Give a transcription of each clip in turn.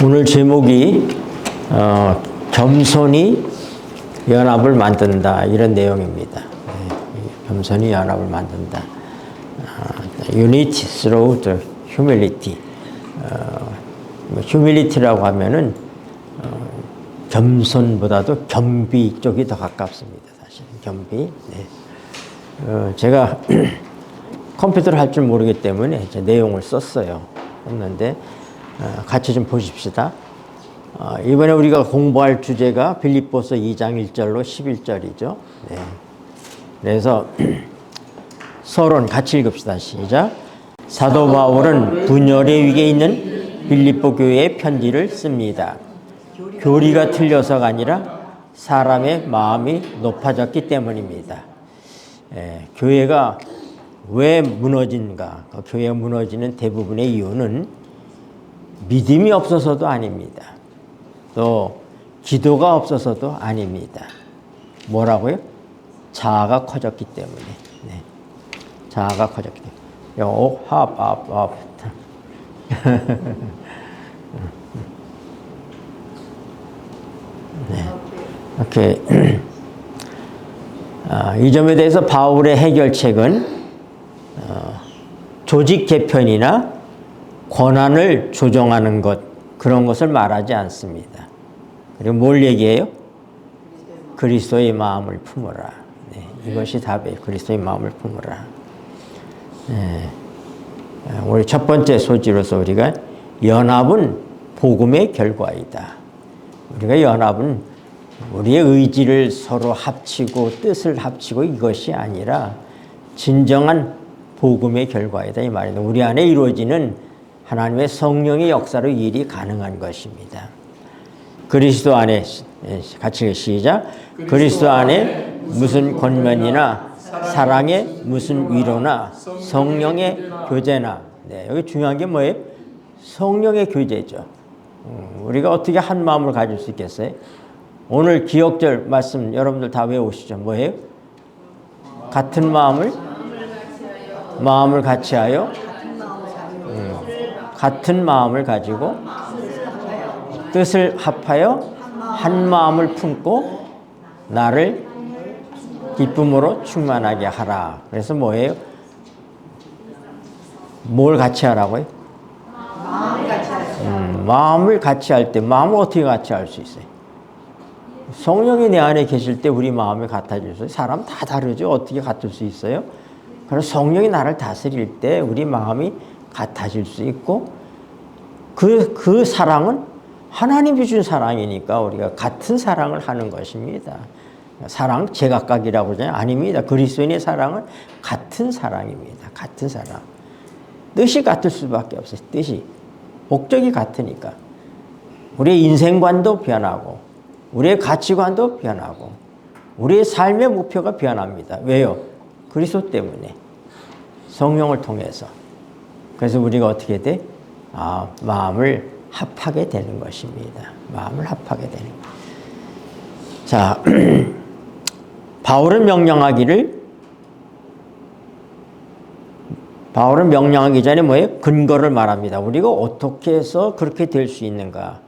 오늘 제목이 겸손히 연합을 만든다 이런 내용입니다. 겸손히 연합을 만든다. Unity through the humility. humility라고 하면은 겸손보다도 겸비 쪽이 더 가깝습니다. 사실 겸비. 네. 제가 컴퓨터를 할 줄 모르기 때문에 내용을 썼어요. 썼는데 같이 좀 보십시다. 이번에 우리가 공부할 주제가 빌립보서 2장 1절로 11절이죠. 네. 그래서 서론 같이 읽읍시다. 시작. 사도 바울은 분열의 위기에 있는 빌립보 교회의 편지를 씁니다. 교리가 틀려서가 아니라 사람의 마음이 높아졌기 때문입니다. 교회가 왜 무너진가? 교회가 무너지는 대부분의 이유는 믿음이 없어서도 아닙니다. 또 기도가 없어서도 아닙니다. 뭐라고요? 자아가 커졌기 때문에. 네. 자아가 커졌기 때문에. 네. 이렇게 이 점에 대해서 바울의 해결책은 조직 개편이나 권한을 조정하는 것, 그런 것을 말하지 않습니다. 그리고 뭘 얘기해요? 그리스도의 마음을 품어라. 네, 이것이 답이에요. 그리스도의 마음을 품어라. 네. 우리 첫 번째 소지로서 우리가 연합은 복음의 결과이다. 우리가 연합은 우리의 의지를 서로 합치고 뜻을 합치고 이것이 아니라 진정한 복음의 결과이다 이 말입니다. 우리 안에 이루어지는 하나님의 성령의 역사로 일이 가능한 것입니다. 그리스도 안에 같이 시작. 그리스도 안에 무슨 권면이나 사랑의 무슨 위로나 성령의 교제나. 네, 여기 중요한 게 뭐예요? 성령의 교제죠. 우리가 어떻게 한 마음을 가질 수 있겠어요? 오늘 기억절 말씀 여러분들 다 외우시죠. 뭐예요? 같은 마음을 같이하여 같은 마음을 가지고 뜻을 합하여 한 마음을 품고 나를 기쁨으로 충만하게 하라. 그래서 뭐예요? 뭘 같이 하라고요? 마음을 같이 할 때 마음을 어떻게 같이 할 수 있어요? 성령이 내 안에 계실 때 우리 마음이 같아질 수 있어요. 사람 다 다르죠. 어떻게 같을 수 있어요? 그래서 성령이 나를 다스릴 때 우리 마음이 같아질 수 있고 그 사랑은 하나님이 준 사랑이니까 우리가 같은 사랑을 하는 것입니다. 사랑 제각각이라고 하잖아요. 아닙니다. 그리스도인의 사랑은 같은 사랑입니다. 같은 사랑. 뜻이 같을 수밖에 없어요. 뜻이. 목적이 같으니까. 우리의 인생관도 변하고 우리의 가치관도 변하고 우리의 삶의 목표가 변합니다. 왜요? 그리스도 때문에. 성령을 통해서. 그래서 우리가 어떻게 돼? 마음을 합하게 되는 것입니다. 마음을 합하게 되는 것. 자, 바울은 명령하기 전에 뭐예요? 근거를 말합니다. 우리가 어떻게 해서 그렇게 될 수 있는가?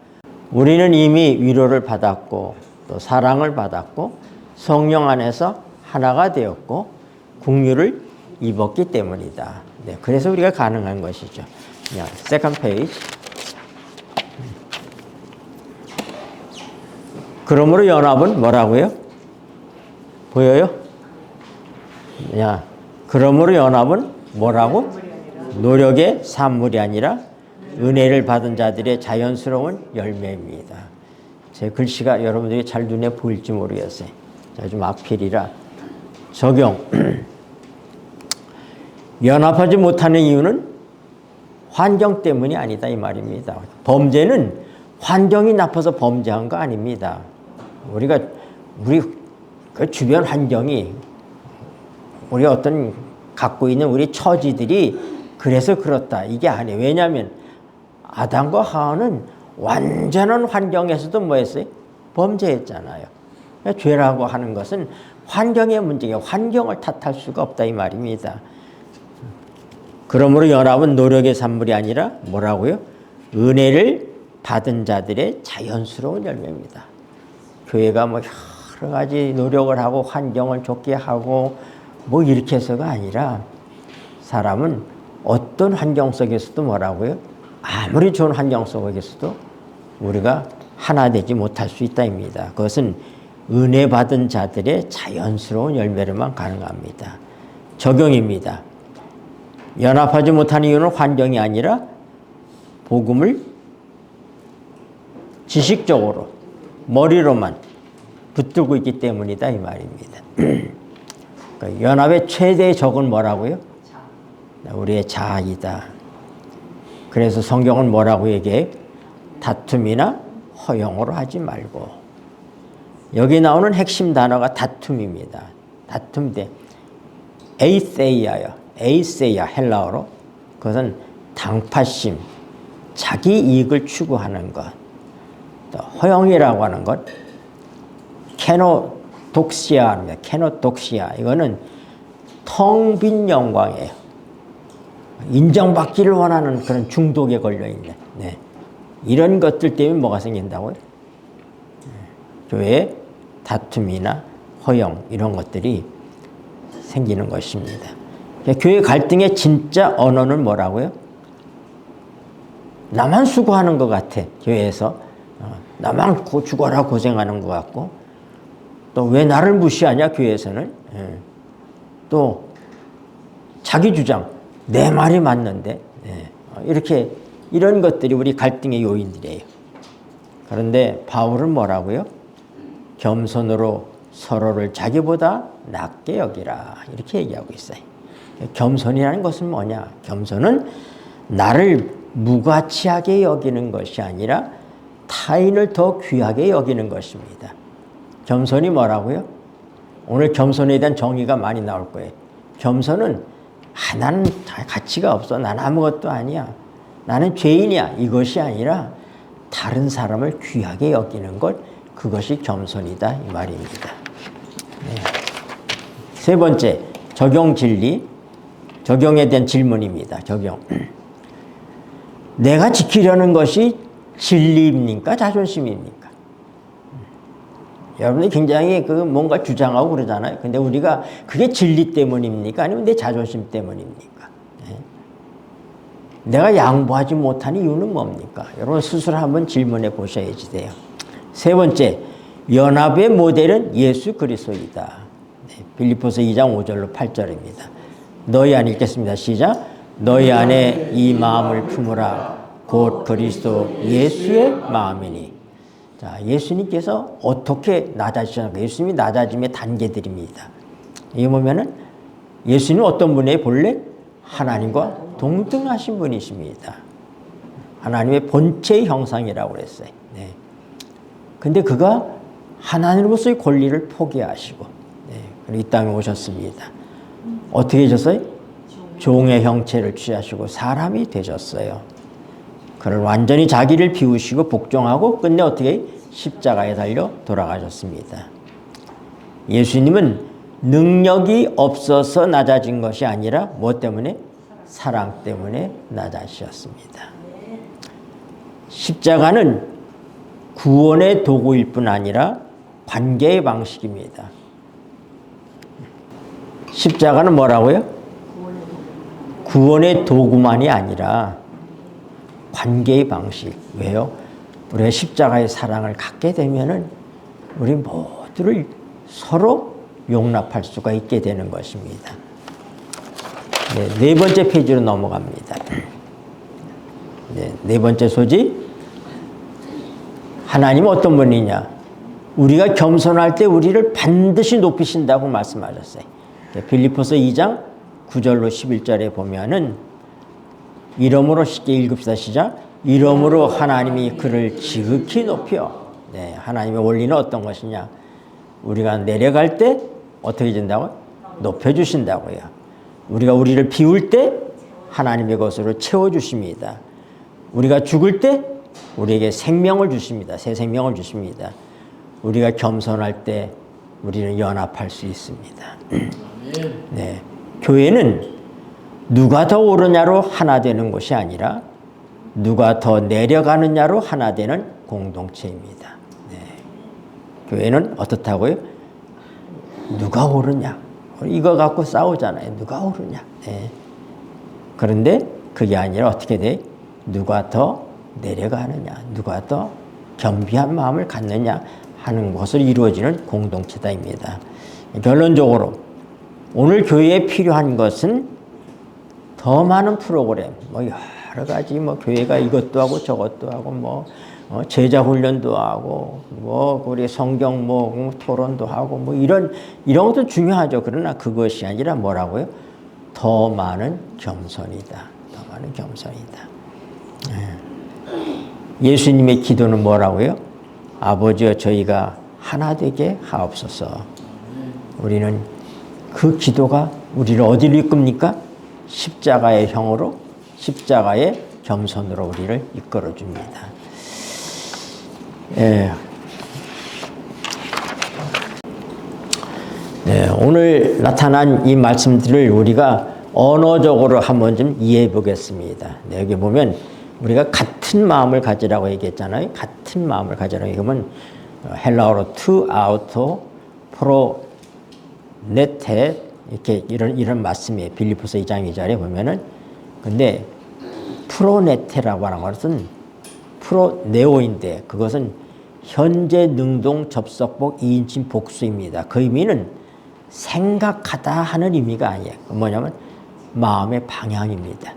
우리는 이미 위로를 받았고 또 사랑을 받았고 성령 안에서 하나가 되었고 긍휼을 입었기 때문이다. 네, 그래서 우리가 가능한 것이죠. second page. 그러므로 연합은 뭐라고요? 보여요? 그러므로 연합은 뭐라고? 노력의 산물이 아니라 은혜를 받은 자들의 자연스러운 열매입니다. 제 글씨가 여러분들이 잘 눈에 보일지 모르겠어요. 자, 좀 악필이라. 적용. 연합하지 못하는 이유는 환경 때문이 아니다 이 말입니다. 범죄는 환경이 나빠서 범죄한 거 아닙니다. 우리 그 주변 환경이 우리 어떤 갖고 있는 우리 처지들이 그래서 그렇다 이게 아니에요. 왜냐하면 아담과 하와는 완전한 환경에서도 뭐했어요? 범죄했잖아요. 죄라고 하는 것은 환경의 문제가 환경을 탓할 수가 없다 이 말입니다. 그러므로 연합은 노력의 산물이 아니라 뭐라고요? 은혜를 받은 자들의 자연스러운 열매입니다. 교회가 뭐 여러 가지 노력을 하고 환경을 좋게 하고 뭐 이렇게 해서가 아니라 사람은 어떤 환경 속에서도 뭐라고요? 아무리 좋은 환경 속에서도 우리가 하나 되지 못할 수 있다입니다. 그것은 은혜 받은 자들의 자연스러운 열매로만 가능합니다. 적용입니다. 연합하지 못하는 이유는 환경이 아니라 복음을 지식적으로 머리로만 붙들고 있기 때문이다 이 말입니다. 그러니까 연합의 최대의 적은 뭐라고요? 우리의 자아이다. 그래서 성경은 뭐라고 얘기해? 다툼이나 허용으로 하지 말고. 여기 나오는 핵심 단어가 다툼입니다. 다툼 대 에이세이아요. 에이세이아 헬라어로. 그것은 당파심, 자기 이익을 추구하는 것. 또 허용이라고 하는 것. 케노독시아입니다. 케노독시아. 이거는 텅 빈 영광이에요. 인정받기를 원하는 그런 중독에 걸려있네. 네. 이런 것들 때문에 뭐가 생긴다고요? 교회에 다툼이나 허용 이런 것들이 생기는 것입니다. 교회 갈등의 진짜 언어는 뭐라고요? 나만 수고하는 것 같아. 교회에서 나만 죽어라 고생하는 것 같고 또 왜 나를 무시하냐 교회에서는 또 자기 주장 내 말이 맞는데 이렇게 이런 것들이 우리 갈등의 요인들이에요. 그런데 바울은 뭐라고요? 겸손으로 서로를 자기보다 낮게 여기라 이렇게 얘기하고 있어요. 겸손이라는 것은 뭐냐? 겸손은 나를 무가치하게 여기는 것이 아니라 타인을 더 귀하게 여기는 것입니다. 겸손이 뭐라고요? 오늘 겸손에 대한 정의가 많이 나올 거예요. 겸손은 나는 가치가 없어. 난 아무것도 아니야. 나는 죄인이야. 이것이 아니라 다른 사람을 귀하게 여기는 것, 그것이 겸손이다 이 말입니다. 네. 세 번째, 적용 진리. 적용에 대한 질문입니다. 적용. 내가 지키려는 것이 진리입니까? 자존심입니까? 여러분이 굉장히 뭔가 주장하고 그러잖아요. 근데 우리가 그게 진리 때문입니까? 아니면 내 자존심 때문입니까? 네. 내가 양보하지 못한 이유는 뭡니까? 여러분 스스로 한번 질문해 보셔야지 돼요. 세 번째, 연합의 모델은 예수 그리스도이다. 네. 빌립보서 2장 5절로 8절입니다. 너희 안에 읽겠습니다. 시작. 너희 안에 이 마음을 품으라. 곧 그리스도 예수의 마음이니. 자, 예수님께서 어떻게 낮아지셨는가? 예수님이 낮아짐의 단계들입니다. 여기 보면은 예수님은 어떤 분이에요? 본래 하나님과 동등하신 분이십니다. 하나님의 본체의 형상이라고 그랬어요. 네. 근데 그가 하나님으로서의 권리를 포기하시고 이 땅에 오셨습니다. 어떻게 되셨어요? 종의 형체를 취하시고 사람이 되셨어요. 그를 완전히 자기를 비우시고 복종하고 끝내 어떻게 십자가에 달려 돌아가셨습니다. 예수님은 능력이 없어서 낮아진 것이 아니라 무엇 때문에? 사랑 때문에 낮아지셨습니다. 십자가는 구원의 도구일 뿐 아니라 관계의 방식입니다. 십자가는 뭐라고요? 구원의 도구만이 아니라 관계의 방식. 왜요? 우리가 십자가의 사랑을 갖게 되면은 우리 모두를 서로 용납할 수가 있게 되는 것입니다. 네 번째 페이지로 넘어갑니다. 네 번째 소지. 하나님은 어떤 분이냐? 우리가 겸손할 때 우리를 반드시 높이신다고 말씀하셨어요. 빌립보서 2장 9절로 11절에 보면은 이러므로 쉽게 읽읍시다. 시작. 이러므로 하나님이 그를 지극히 높여. 네, 하나님의 원리는 어떤 것이냐? 우리가 내려갈 때 어떻게 된다고요? 높여주신다고요. 우리가 우리를 비울 때 하나님의 것으로 채워주십니다. 우리가 죽을 때 우리에게 생명을 주십니다. 새 생명을 주십니다. 우리가 겸손할 때 우리는 연합할 수 있습니다. 네, 교회는 누가 더 옳으냐로 하나 되는 것이 아니라 누가 더 내려가느냐로 하나 되는 공동체입니다. 네. 교회는 어떻다고요? 누가 오르냐? 이거 갖고 싸우잖아요. 누가 오르냐? 네. 그런데 그게 아니라 어떻게 돼? 누가 더 내려가느냐? 누가 더 겸비한 마음을 갖느냐 하는 것을 이루어지는 공동체다입니다. 결론적으로 오늘 교회에 필요한 것은 더 많은 프로그램, 여러 가지 교회가 이것도 하고 저것도 하고 제자 훈련도 하고 우리 성경 토론도 하고 이런 것도 중요하죠. 그러나 그것이 아니라 뭐라고요? 더 많은 겸손이다. 더 많은 겸손이다. 예수님의 기도는 뭐라고요? 아버지여 저희가 하나 되게 하옵소서. 우리는 그 기도가 우리를 어디로 이끕니까? 십자가의 형으로, 십자가의 겸손으로 우리를 이끌어 줍니다. 오늘 나타난 이 말씀들을 우리가 언어적으로 한번 좀 이해해 보겠습니다. 여기 보면 우리가 같은 마음을 가지라고 얘기했잖아요. 같은 마음을 가지라고 얘기하면 헬라어로 투 아우토 프로 네테 이렇게 이런 말씀이에요. 빌립보서 2장 2절에 보면은. 근데 프로네테라고 하는 것은 프로네오인데 그것은 현재 능동 접속복 2인칭 복수입니다. 그 의미는 생각하다 하는 의미가 아니에요. 뭐냐면 마음의 방향입니다.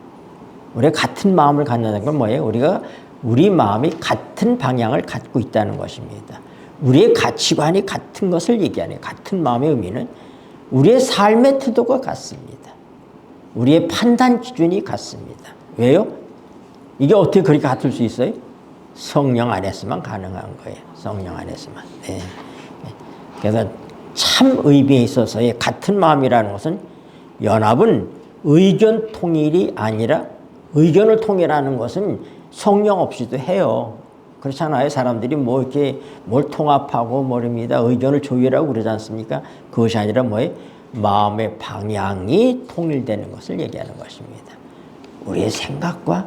우리가 같은 마음을 갖는다는 건 뭐예요? 우리 마음이 같은 방향을 갖고 있다는 것입니다. 우리의 가치관이 같은 것을 얘기하네요. 같은 마음의 의미는 우리의 삶의 태도가 같습니다. 우리의 판단 기준이 같습니다. 왜요? 이게 어떻게 그렇게 같을 수 있어요? 성령 안에서만 가능한 거예요. 성령 안에서만. 네. 그래서 참 의미에 있어서의 같은 마음이라는 것은 연합은 의견 통일이 아니라 의견을 통일하는 것은 성령 없이도 해요. 그렇잖아요. 사람들이 이렇게 뭘 통합하고 뭐랍니다. 의견을 조율하고 그러지 않습니까? 그것이 아니라 마음의 방향이 통일되는 것을 얘기하는 것입니다. 우리의 생각과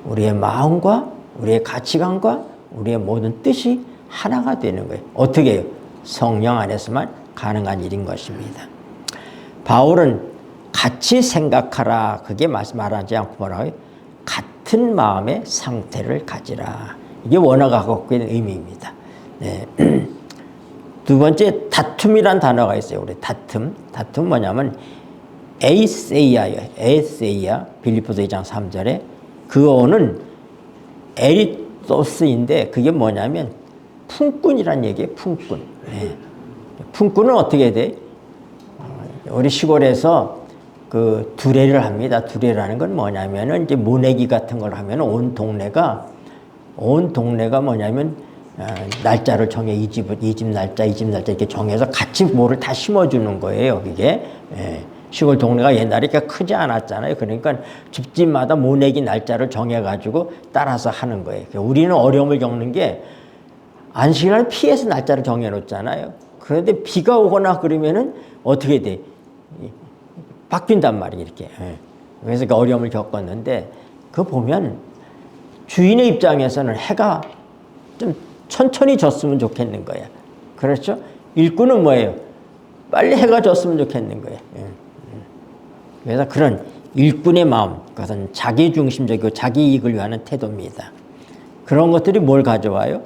우리의 마음과 우리의 가치관과 우리의 모든 뜻이 하나가 되는 거예요. 어떻게 해요? 성령 안에서만 가능한 일인 것입니다. 바울은 같이 생각하라. 그게 말하지 않고 뭐라고 해요? 같은 마음의 상태를 가지라. 이게 원어가 갖고 있는 의미입니다. 네. 두 번째, 다툼이란 단어가 있어요. 우리 다툼. 다툼 뭐냐면 에이세이아예요. 에이세이아. 빌립보서 2장 3절에 그 어는 에리토스인데 그게 뭐냐면 품꾼이란 얘기예요. 품꾼. 네. 품꾼은 어떻게 돼? 우리 시골에서 그 두레를 합니다. 두레라는 건 뭐냐면은 이제 모내기 같은 걸 하면 온 동네가 뭐냐면 날짜를 정해 이 집 날짜 이렇게 정해서 같이 뭐를 다 심어주는 거예요. 이게 시골 동네가 옛날에 이렇게 크지 않았잖아요. 그러니까 집집마다 모내기 날짜를 정해가지고 따라서 하는 거예요. 우리는 어려움을 겪는 게 안식일을 피해서 날짜를 정해놓잖아요. 그런데 비가 오거나 그러면은 어떻게 돼? 바뀐단 말이에요. 이렇게. 그래서 그 어려움을 겪었는데 그거 보면 주인의 입장에서는 해가 좀 천천히 졌으면 좋겠는 거야. 그렇죠? 일꾼은 뭐예요? 빨리 해가 졌으면 좋겠는 거예요. 그래서 그런 일꾼의 마음, 그것은 자기중심적이고 자기 이익을 위하는 태도입니다. 그런 것들이 뭘 가져와요?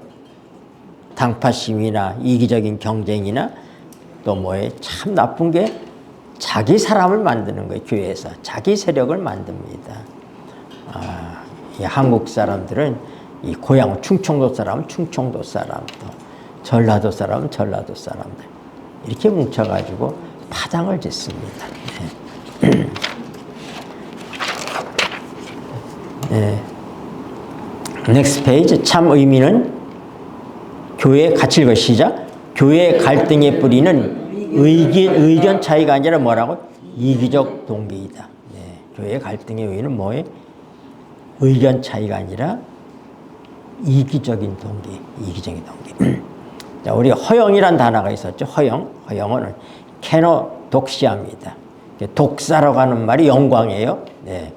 당파심이나 이기적인 경쟁이나 또 참 나쁜 게 자기 사람을 만드는 거예요. 교회에서 자기 세력을 만듭니다. 이 한국 사람들은 이 고향 충청도 사람은 충청도 사람, 전라도 사람은 전라도 사람들 이렇게 뭉쳐가지고 파장을 짓습니다. 네. 넥스트 페이지. 참 의미는 교회의 같이 읽어 시작. 교회의 갈등의 뿌리는 의견 차이가 아니라 뭐라고? 이기적 동기이다. 네. 교회의 갈등의 의미는 뭐예요? 의견 차이가 아니라 이기적인 동기. 자, 우리 허영이란 단어가 있었죠. 허영은 케노독시아입니다. 독사라고 하는 말이 영광이에요. 네.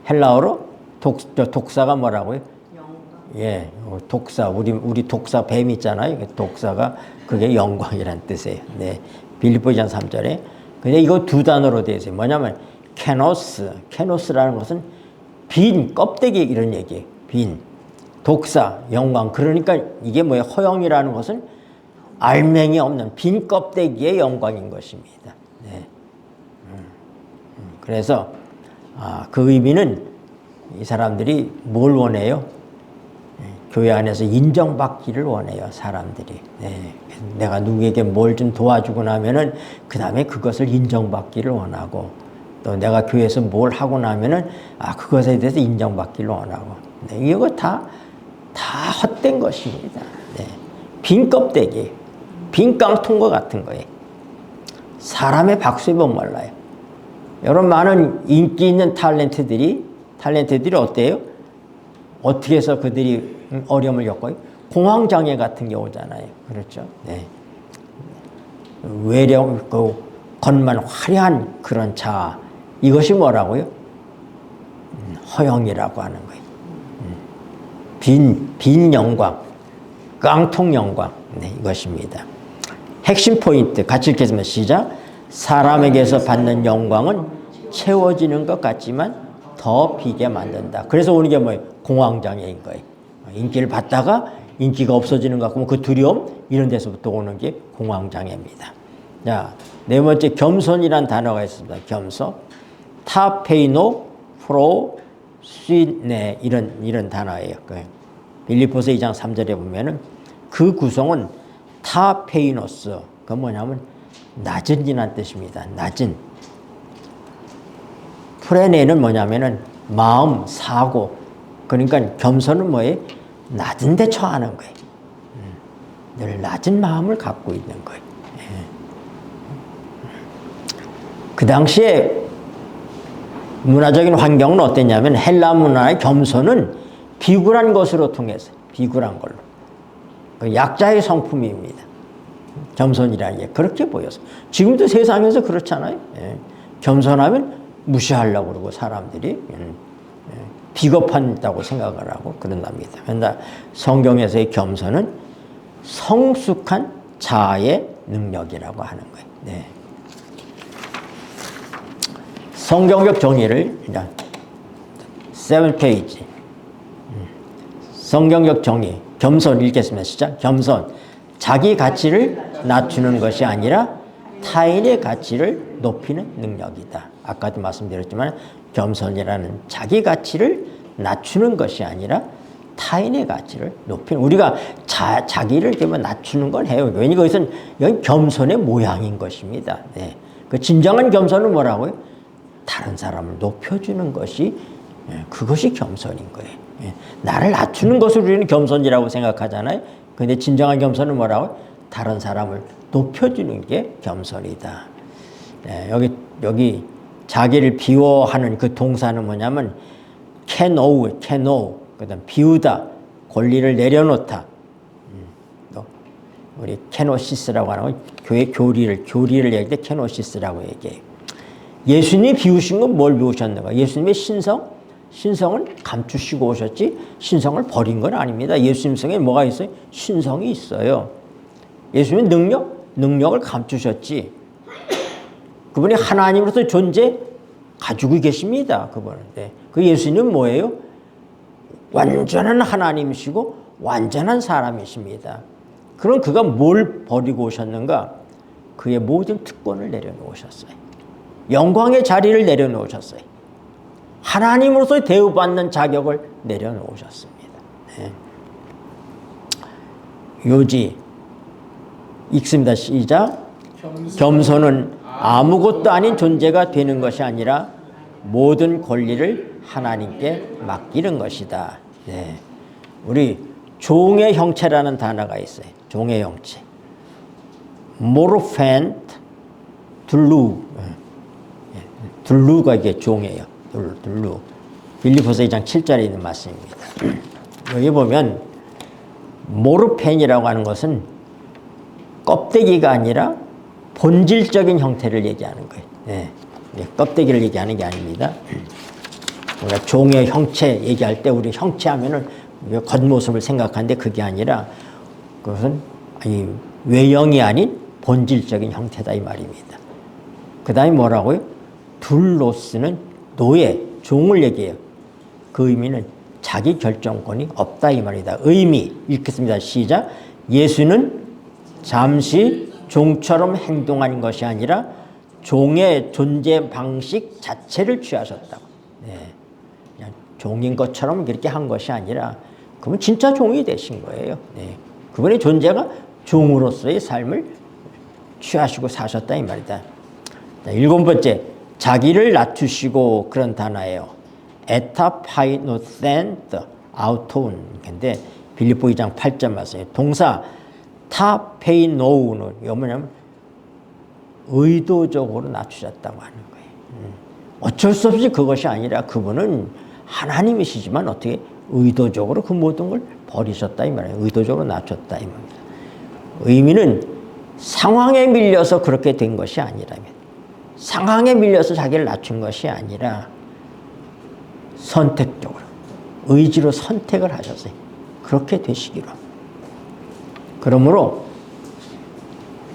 헬라어로 독사가 뭐라고요? 영광. 예, 독사. 우리 독사 뱀 있잖아요. 독사가 그게 영광이란 뜻이에요. 네. 빌립보전 3절에. 근데 이거 두 단어로 되어 있어요. 뭐냐면 케노스. 케노스라는 것은 빈 껍데기 이런 얘기예요. 빈. 독사, 영광. 그러니까 이게 뭐예요? 허영이라는 것은 알맹이 없는 빈 껍데기의 영광인 것입니다. 네. 그래서 그 의미는 이 사람들이 뭘 원해요? 교회 안에서 인정받기를 원해요, 사람들이. 네. 내가 누구에게 뭘 좀 도와주고 나면은 그 다음에 그것을 인정받기를 원하고, 또 내가 교회에서 뭘 하고 나면은 그것에 대해서 인정받기를 원하고. 네. 이거 다 헛된 것입니다. 네. 빈 껍데기, 빈 깡통과 같은 거예요. 사람의 박수에 못 말라요. 여러분, 많은 인기 있는 탤런트들이 어때요? 어떻게 해서 그들이 어려움을 겪어요? 공황장애 같은 게 오잖아요. 그렇죠? 네. 외령, 겉만 화려한 그런 자아. 이것이 뭐라고요? 허영이라고 하는 거예요. 빈 영광, 깡통 영광. 네, 이것입니다. 핵심 포인트 같이 읽겠습니다. 시작. 사람에게서 받는 영광은 채워지는 것 같지만 더 비게 만든다. 그래서 오는 게 뭐예요? 공황장애인 거예요. 인기를 받다가 인기가 없어지는 것 같고 그 두려움 이런 데서부터 오는 게 공황장애입니다. 자, 네 번째 겸손이란 단어가 있습니다. 겸손. 타페이노 프로 스위네 이런 단어예요. 빌립보서 2장 3절에 보면은 그 구성은 타페이노스. 그건 뭐냐면 낮은 이란 뜻입니다. 낮은. 프레네는 뭐냐면은 마음, 사고. 그러니까 겸손은 뭐예요? 낮은 데 처하는 거예요. 늘 낮은 마음을 갖고 있는 거예요. 그 당시에 문화적인 환경은 어땠냐면 헬라 문화의 겸손은 비굴한 것으로 통해서 비굴한 걸로 약자의 성품입니다. 겸손이라는 게 그렇게 보여서 지금도 세상에서 그렇잖아요. 겸손하면 무시하려고 그러고 사람들이 비겁한다고 생각을 하고 그런답니다. 그런데 성경에서의 겸손은 성숙한 자아의 능력이라고 하는 거예요. 네. 성경적 정의를 7페이지 성경적 정의 겸손 읽겠습니다. 시작. 겸손 자기 가치를 낮추는 것이 아니라 타인의 가치를 높이는 능력이다. 아까도 말씀드렸지만 겸손이라는 자기 가치를 낮추는 것이 아니라 타인의 가치를 높이는, 우리가 자기를 낮추는 건 해요. 왜냐하면 거기서는 여기 겸손의 모양인 것입니다. 네. 그 진정한 겸손은 뭐라고요? 다른 사람을 높여주는 것이, 그것이 겸손인 거예요. 나를 낮추는 것을 우리는 겸손이라고 생각하잖아요. 근데 진정한 겸손은 뭐라고요? 다른 사람을 높여주는 게 겸손이다. 네, 여기 자기를 비워하는 그 동사는 뭐냐면 캐노, 그다음 비우다, 권리를 내려놓다. 또 우리 캐노시스라고 하는 건 교회 교리를 얘기할 때 캐노시스라고 얘기해요. 예수님이 비우신 건 뭘 비우셨는가? 예수님의 신성을 감추시고 오셨지 신성을 버린 건 아닙니다. 예수님 성에 뭐가 있어요? 신성이 있어요. 예수님의 능력을 감추셨지. 그분이 하나님으로서 존재 가지고 계십니다. 그분은. 네. 그 예수님은 뭐예요? 완전한 하나님이시고 완전한 사람이십니다. 그럼 그가 뭘 버리고 오셨는가? 그의 모든 특권을 내려놓으셨어요. 영광의 자리를 내려놓으셨어요. 하나님으로서 대우받는 자격을 내려놓으셨습니다. 네. 요지 읽습니다. 시작. 겸손은 아무것도 아닌 존재가 되는 것이 아니라 모든 권리를 하나님께 맡기는 것이다. 네. 우리 종의 형체라는 단어가 있어요. 종의 형체. 모르펜트 둘루. 둘루가 이게 종이에요. 둘루. 빌립보서 2장 7절에 있는 말씀입니다. 여기 보면 모르펜이라고 하는 것은 껍데기가 아니라 본질적인 형태를 얘기하는 거예요. 네. 껍데기를 얘기하는 게 아닙니다. 우리가 종의 형체 얘기할 때 우리 형체 하면은 우리가 겉모습을 생각하는데 그게 아니라 그것은 아니 외형이 아닌 본질적인 형태다 이 말입니다. 그 다음에 뭐라고요? 둘로스는 노예, 종을 얘기해요. 그 의미는 자기 결정권이 없다 이 말이다. 의미 읽겠습니다. 시작. 예수는 잠시 종처럼 행동하는 것이 아니라 종의 존재 방식 자체를 취하셨다고. 네. 그냥 종인 것처럼 그렇게 한 것이 아니라 그분 진짜 종이 되신 거예요. 네. 그분의 존재가 종으로서의 삶을 취하시고 사셨다 이 말이다. 자, 7번째, 자기를 낮추시고 그런 단어예요. 에타파이노센트 아우토운. 근데 빌립보 2장 8절 말씀에 동사 타페이노우는 이거 뭐냐면 의도적으로 낮추셨다고 하는 거예요. 어쩔 수 없이 그것이 아니라 그분은 하나님이시지만 어떻게 의도적으로 그 모든 걸 버리셨다 이 말이에요. 의도적으로 낮췄다 이 말입니다. 의미는 상황에 밀려서 그렇게 된 것이 아니라면, 상황에 밀려서 자기를 낮춘 것이 아니라 선택적으로 의지로 선택을 하셨어요. 그렇게 되시기로. 그러므로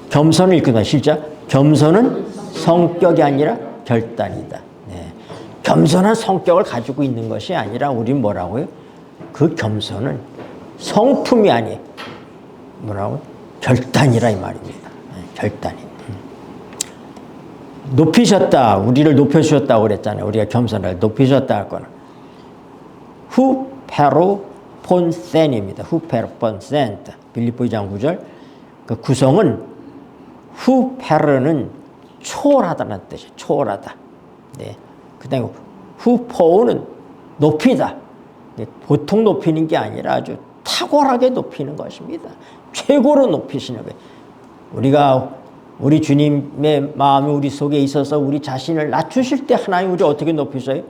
겸손을 읽거나 실자 겸손은 성격이 아니라 결단이다. 네. 겸손한 성격을 가지고 있는 것이 아니라 우린 뭐라고요? 그 겸손은 성품이 아니에요. 뭐라고? 결단이라 이 말입니다. 네, 결단이. 높이셨다. 우리를 높여주셨다고 그랬잖아요. 우리가 겸손을 높이셨다 할 거는. 후페로폰센입니다. 후페로폰센트. 빌립보 2장 9절. 그 구성은 후페르는 초월하다는 뜻이에요. 초월하다. 네. 그 다음에 후포는 높이다. 네. 보통 높이는 게 아니라 아주 탁월하게 높이는 것입니다. 최고로 높이시는 거예요. 우리가 우리 주님의 마음이 우리 속에 있어서 우리 자신을 낮추실 때 하나님 우리 어떻게 높이셔요?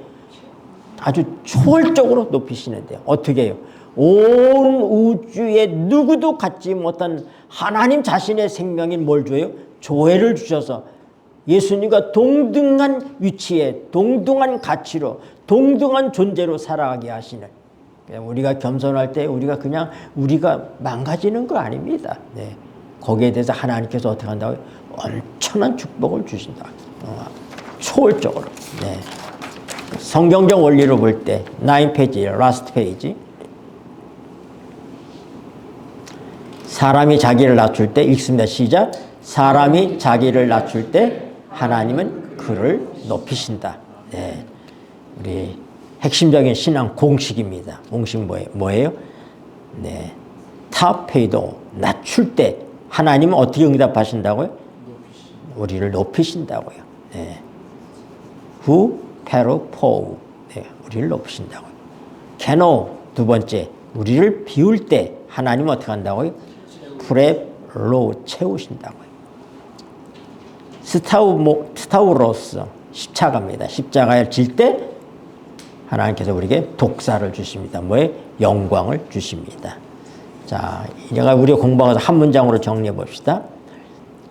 아주 초월적으로 높이시는데요. 어떻게 해요? 온 우주에 누구도 갖지 못한 하나님 자신의 생명인 뭘 줘요? 조회를 주셔서 예수님과 동등한 위치에 동등한 가치로 동등한 존재로 살아가게 하시는, 우리가 겸손할 때 우리가 그냥 우리가 망가지는 거 아닙니다. 네. 거기에 대해서 하나님께서 어떻게 한다고요? 엄청난 축복을 주신다. 초월적으로. 네. 성경적 원리로 볼 때 9페이지, 라스트 페이지. 사람이 자기를 낮출 때 읽습니다. 시작. 사람이 자기를 낮출 때 하나님은 그를 높이신다. 네. 우리 핵심적인 신앙 공식입니다. 공식 뭐예요? 네. 타페이도 낮출 때 하나님은 어떻게 응답하신다고요? 우리를 높이신다고요. 네. 후페로포우. 네. 우리를 높이신다고요. 케노 두 번째. 우리를 비울 때 하나님은 어떻게 한다고요? 프레로 채우신다고요. 스타우로스 십자가입니다. 십자가에 질 때 하나님께서 우리에게 독사를 주십니다. 뭐에? 영광을 주십니다. 자, 이제가 우리가 공부하면서 한 문장으로 정리해 봅시다.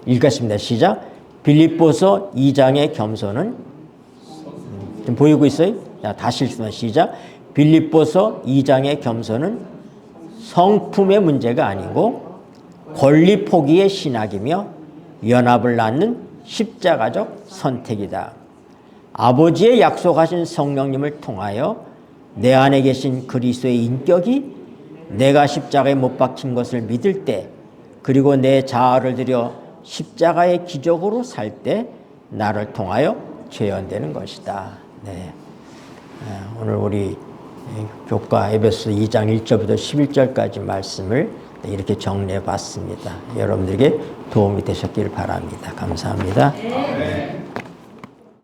읽겠습니다. 시작. 빌립보서 2장의 겸손은 지금 보이고 있어요? 자, 다시 읽습니다. 시작. 빌립보서 2장의 겸손은 성품의 문제가 아니고 권리 포기의 신학이며 연합을 낳는 십자가적 선택이다. 아버지의 약속하신 성령님을 통하여 내 안에 계신 그리스도의 인격이 내가 십자가에 못 박힌 것을 믿을 때, 그리고 내 자아를 들여 십자가의 기적으로 살 때 나를 통하여 재현되는 것이다. 네. 오늘 우리 교과 에베소 2장 1절부터 11절까지 말씀을 이렇게 정리해 봤습니다. 여러분들에게 도움이 되셨길 바랍니다. 감사합니다. 네.